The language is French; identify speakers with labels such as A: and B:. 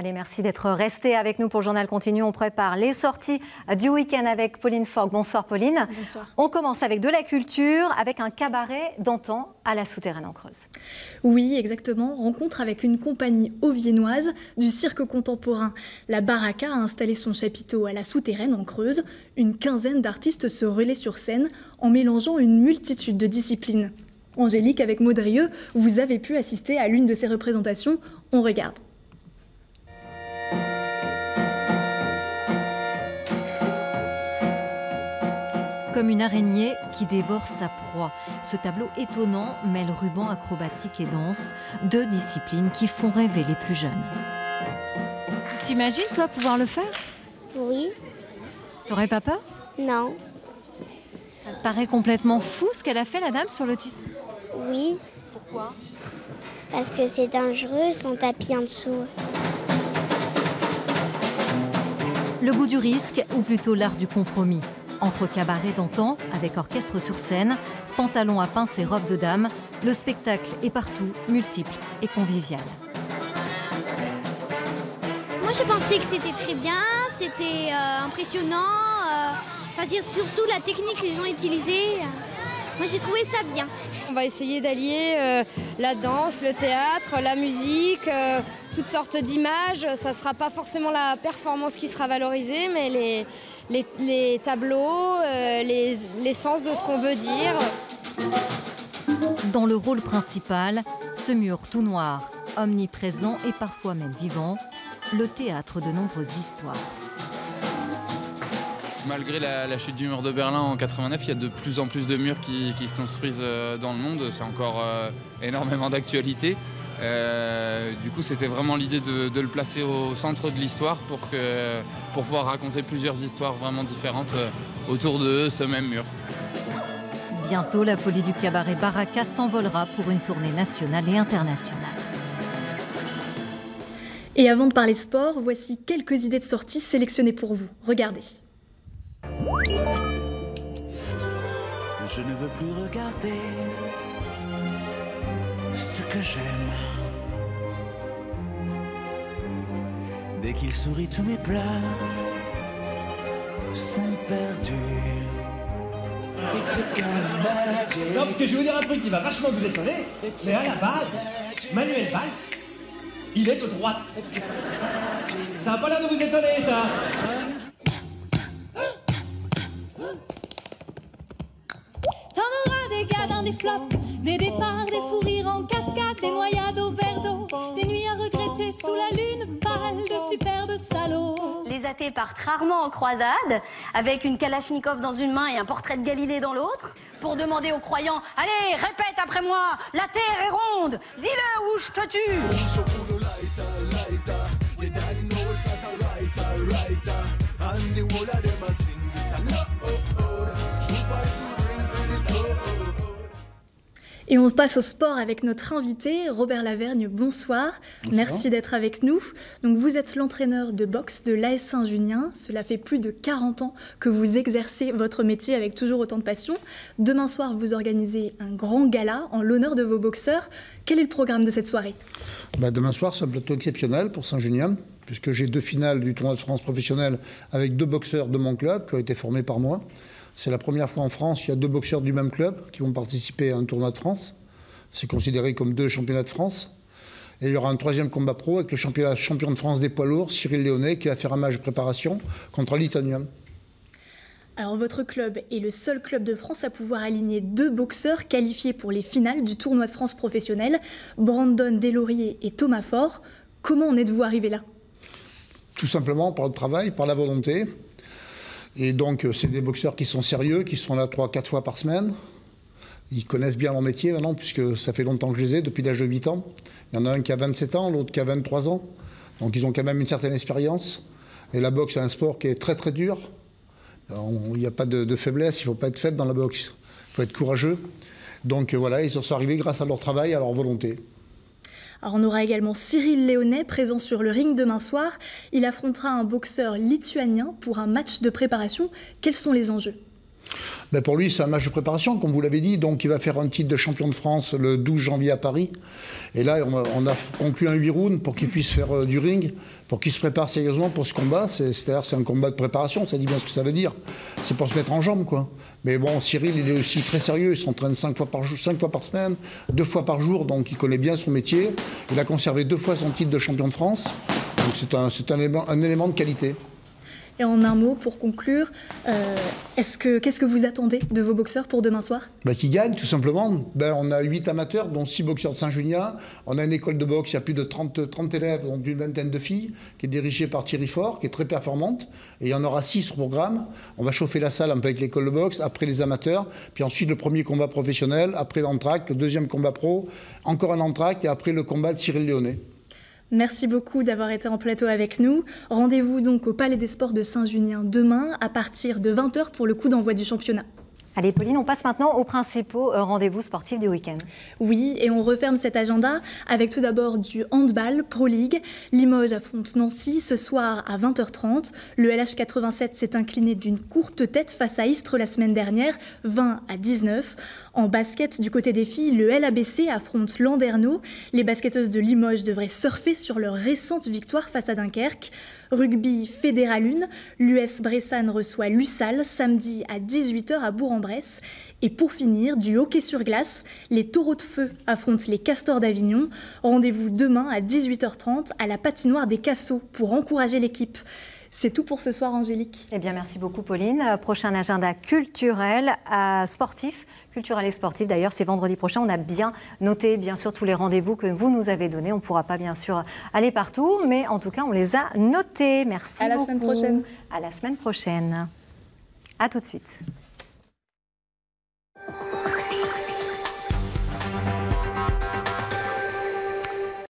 A: Allez, merci d'être resté avec nous pour le Journal Continu. On prépare les sorties du week-end avec Pauline Fogg. Bonsoir Pauline.
B: Bonsoir.
A: On commence avec de la culture, avec un cabaret d'antan à la Souterraine en Creuse.
B: Oui, exactement. Rencontre avec une compagnie auviennoise du cirque contemporain. La Baraka a installé son chapiteau à la Souterraine en Creuse. Une quinzaine d'artistes se relaient sur scène en mélangeant une multitude de disciplines. Angélique, avec Maudrieux, vous avez pu assister à l'une de ces représentations. On regarde.
C: Comme une araignée qui dévore sa proie. Ce tableau étonnant mêle ruban acrobatique et danse, deux disciplines qui font rêver les plus jeunes. T'imagines, toi, pouvoir le faire?
D: Oui.
C: T'aurais pas peur?
D: Non.
C: Ça te paraît complètement fou ce qu'elle a fait, la dame, sur le tissu?
D: Oui.
C: Pourquoi?
D: Parce que c'est dangereux sans tapis en dessous.
C: Le goût du risque, ou plutôt l'art du compromis. Entre cabaret d'antan, avec orchestre sur scène, pantalons à pince et robes de dame, le spectacle est partout, multiple et convivial.
E: Moi j'ai pensé que c'était très bien, c'était impressionnant, surtout la technique qu'ils ont utilisée. Moi j'ai trouvé ça bien.
F: On va essayer d'allier la danse, le théâtre, la musique, toutes sortes d'images. Ça ne sera pas forcément la performance qui sera valorisée, mais les tableaux, l'essence de ce qu'on veut dire.
C: Dans le rôle principal, ce mur tout noir, omniprésent et parfois même vivant, le théâtre de nombreuses histoires.
G: Malgré la chute du mur de Berlin en 89, il y a de plus en plus de murs qui se construisent dans le monde. C'est encore énormément d'actualité. Du coup, c'était vraiment l'idée de le placer au centre de l'histoire pour pouvoir raconter plusieurs histoires vraiment différentes autour de ce même mur.
C: Bientôt, la folie du cabaret Baraka s'envolera pour une tournée nationale et internationale.
B: Et avant de parler sport, voici quelques idées de sorties sélectionnées pour vous. Regardez.
H: Je ne veux plus regarder ce que j'aime. Dès qu'il sourit, tous mes pleurs sont perdus.
I: Non, parce que je vais vous dire un truc qui va vachement vous étonner, mais à la base, Manuel Valls, il est de droite. Ça n'a pas l'air de vous étonner, ça.
J: T'en auras des gars dans des flops, des départs, des fous rires en cascade, des noyades au verre d'eau, des nuits à regretter sous la lune pâle de superbes salauds.
K: Les athées partent rarement en croisade, avec une kalachnikov dans une main et un portrait de Galilée dans l'autre, pour demander aux croyants « Allez, répète après moi, la terre est ronde, dis-le ou je te tue !»
B: Et on passe au sport avec notre invité, Robert Lavergne. Bonsoir. Merci d'être avec nous. Donc, vous êtes l'entraîneur de boxe de l'AS Saint-Junien. Cela fait plus de 40 ans que vous exercez votre métier avec toujours autant de passion. Demain soir, vous organisez un grand gala en l'honneur de vos boxeurs. Quel est le programme de cette soirée?
L: Demain soir, c'est un plateau exceptionnel pour Saint-Junien, puisque j'ai 2 finales du tournoi de France professionnel avec 2 boxeurs de mon club qui ont été formés par moi. C'est la première fois en France qu'il y a 2 boxeurs du même club qui vont participer à un tournoi de France. C'est considéré comme 2 championnats de France. Et il y aura un 3e combat pro avec le champion de France des poids lourds, Cyril Léonet, qui va faire un match de préparation contre l'Italien.
B: Alors, votre club est le seul club de France à pouvoir aligner 2 boxeurs qualifiés pour les finales du tournoi de France professionnel, Brandon Deslauriers et Thomas Faure. Comment en êtes-vous arrivé là?
L: Tout simplement par le travail, par la volonté. Et donc, c'est des boxeurs qui sont sérieux, qui sont là 3-4 fois par semaine. Ils connaissent bien leur métier maintenant, puisque ça fait longtemps que je les ai, depuis l'âge de 8 ans. Il y en a un qui a 27 ans, l'autre qui a 23 ans. Donc, ils ont quand même une certaine expérience. Et la boxe, c'est un sport qui est très, très dur. Il n'y a pas de faiblesse, il ne faut pas être faible dans la boxe. Il faut être courageux. Donc, voilà, ils sont arrivés grâce à leur travail, à leur volonté.
B: Alors on aura également Cyril Léonet présent sur le ring demain soir. Il affrontera un boxeur lituanien pour un match de préparation. Quels sont les enjeux?
L: Ben pour lui, c'est un match de préparation, comme vous l'avez dit. Donc, il va faire un titre de champion de France le 12 janvier à Paris. Et là, on a conclu un 8 rounds pour qu'il puisse faire du ring, pour qu'il se prépare sérieusement pour ce combat. C'est-à-dire, c'est un combat de préparation, ça dit bien ce que ça veut dire. C'est pour se mettre en jambe, quoi. Mais bon, Cyril, il est aussi très sérieux. Il s'entraîne 5 fois par semaine, 2 fois par jour. Donc, il connaît bien son métier. Il a conservé 2 fois son titre de champion de France. Donc, c'est un élément de qualité.
B: Et en un mot, pour conclure, qu'est-ce que vous attendez de vos boxeurs pour demain soir?
L: Qu'ils gagnent, tout simplement. On a 8 amateurs, dont 6 boxeurs de Saint-Junien. On a une école de boxe, il y a plus de 30 élèves, donc d'une vingtaine de filles, qui est dirigée par Thierry Faure, qui est très performante. Et il y en aura 6 au programme. On va chauffer la salle un peu avec l'école de boxe, après les amateurs, puis ensuite le premier combat professionnel, après l'entracte, le deuxième combat pro, encore un entracte, et après le combat de Cyril Léonet.
B: Merci beaucoup d'avoir été en plateau avec nous. Rendez-vous donc au Palais des Sports de Saint-Junien demain à partir de 20h pour le coup d'envoi du championnat.
A: Allez Pauline, on passe maintenant aux principaux rendez-vous sportifs du week-end.
B: Oui, et on referme cet agenda avec tout d'abord du handball Pro League. Limoges affronte Nancy ce soir à 20h30. Le LH87 s'est incliné d'une courte tête face à Istres la semaine dernière, 20-19. En basket, du côté des filles, le LABC affronte Landerneau. Les basketteuses de Limoges devraient surfer sur leur récente victoire face à Dunkerque. Rugby Fédéral 1, l'US Bressane reçoit Lussal samedi à 18h à Bourg-en-Bresse. Et pour finir, du hockey sur glace, les Taureaux de Feu affrontent les Castors d'Avignon. Rendez-vous demain à 18h30 à la patinoire des Cassots pour encourager l'équipe. C'est tout pour ce soir, Angélique.
A: Eh bien, merci beaucoup, Pauline. Prochain agenda culturel, sportif. Culturel et sportif, d'ailleurs, c'est vendredi prochain. On a bien noté, bien sûr, tous les rendez-vous que vous nous avez donnés. On ne pourra pas, bien sûr, aller partout, mais en tout cas, on les a notés. Merci beaucoup.
B: À la semaine prochaine.
A: À la semaine prochaine. À tout de suite.